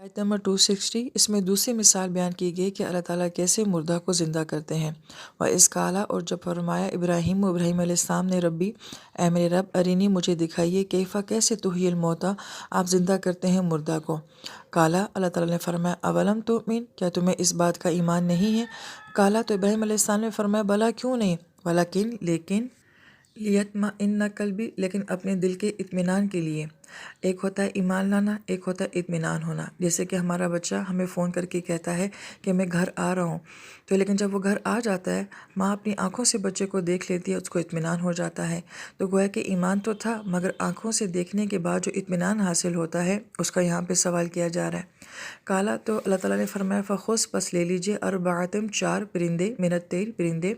آیت نمبر 260 اس میں دوسری مثال بیان کی گئی کہ اللہ تعالیٰ کیسے مردہ کو زندہ کرتے ہیں۔ اس کالا اور جب فرمایا ابراہیم علیہ السلام نے ربی اے میرے رب ارینی مجھے دکھائیے کیفا کیسے تحیی الموتیٰ آپ زندہ کرتے ہیں مردہ کو۔ کالا اللہ تعالیٰ نے فرمایا اولم تؤمن کیا تمہیں اس بات کا ایمان نہیں ہے؟ کالا تو ابراہیم علیہ السلام نے فرمایا بلا کیوں نہیں، لیکن لیطمئن قلبی لیکن اپنے دل کے اطمینان کے لیے۔ ایک ہوتا ہے ایمان لانا، ایک ہوتا ہے اطمینان ہونا۔ جیسے کہ ہمارا بچہ ہمیں فون کر کے کہتا ہے کہ میں گھر آ رہا ہوں، تو لیکن جب وہ گھر آ جاتا ہے ماں اپنی آنکھوں سے بچے کو دیکھ لیتی ہے، اس کو اطمینان ہو جاتا ہے۔ تو گویا کہ ایمان تو تھا مگر آنکھوں سے دیکھنے کے بعد جو اطمینان حاصل ہوتا ہے اس کا یہاں پہ سوال کیا جا رہا ہے۔ کالا تو اللہ تعالیٰ نے فرمایا فخذ پس لے لیجیے اربعۃ 4 پرندے من الطیر پرندے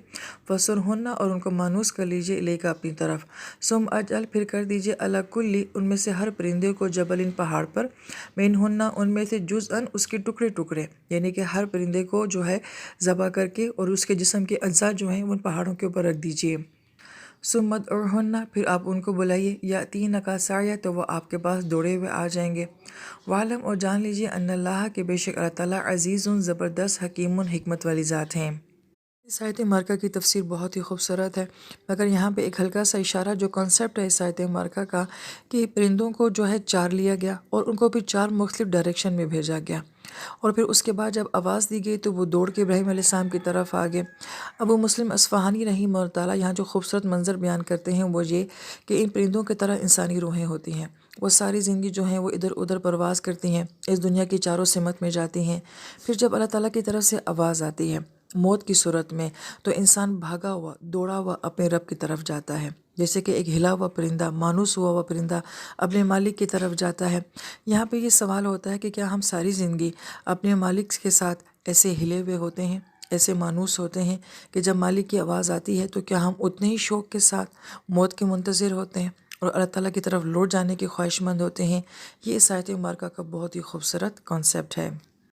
فصرہن اور ان کو مانوس کر لیجیے لے کا اپنی طرف ثم اجعل پھر کر دیجیے علی کل ان میں سے ہر پرندے کو جبل پہاڑ پر منہن ان میں سے جزءاً اس کے ٹکڑے ٹکڑے، یعنی کہ ہر پرندے کو جو ہے ذبح کر کے اور اس کے جسم کے اجزاء جو ہیں ان پہاڑوں کے اوپر رکھ دیجیے۔ ثم ادعوہن پھر آپ ان کو بلائیے یاتینک سعیا تو وہ آپ کے پاس دوڑے ہوئے آ جائیں گے۔ وعلم اور جان لیجیے ان اللہ کہ بے شک اللہ تعالیٰ عزیز زبردست حکیم حکمت والی ذات ہیں۔ اس آیت مبارکہ کی تفسیر بہت ہی خوبصورت ہے، مگر یہاں پہ ایک ہلکا سا اشارہ جو کانسیپٹ ہے اس آیت مبارکہ کا کہ پرندوں کو جو ہے 4 لیا گیا اور ان کو بھی 4 مختلف ڈائریکشن میں بھیجا گیا، اور پھر اس کے بعد جب آواز دی گئی تو وہ دوڑ کے ابراہیم علیہ السلام کی طرف آگے۔ ابو مسلم اصفہانی رحمہ اللہ تعالیٰ یہاں جو خوبصورت منظر بیان کرتے ہیں وہ یہ کہ ان پرندوں کی طرح انسانی روحیں ہوتی ہیں، وہ ساری زندگی جو ہیں وہ ادھر ادھر پرواز کرتی ہیں، اس دنیا کی چاروں سمت میں جاتی ہیں، پھر جب اللہ تعالیٰ کی طرف سے آواز آتی ہے موت کی صورت میں تو انسان بھاگا ہوا دوڑا ہوا اپنے رب کی طرف جاتا ہے، جیسے کہ ایک ہلا ہوا پرندہ مانوس ہوا پرندہ اپنے مالک کی طرف جاتا ہے۔ یہاں پہ یہ سوال ہوتا ہے کہ کیا ہم ساری زندگی اپنے مالک کے ساتھ ایسے ہلے ہوئے ہوتے ہیں، ایسے مانوس ہوتے ہیں کہ جب مالک کی آواز آتی ہے تو کیا ہم اتنے ہی شوق کے ساتھ موت کے منتظر ہوتے ہیں اور اللہ تعالیٰ کی طرف لوٹ جانے کے خواہش مند ہوتے ہیں؟ یہ اس آیت مبارکہ کا بہت ہی خوبصورت کانسیپٹ ہے۔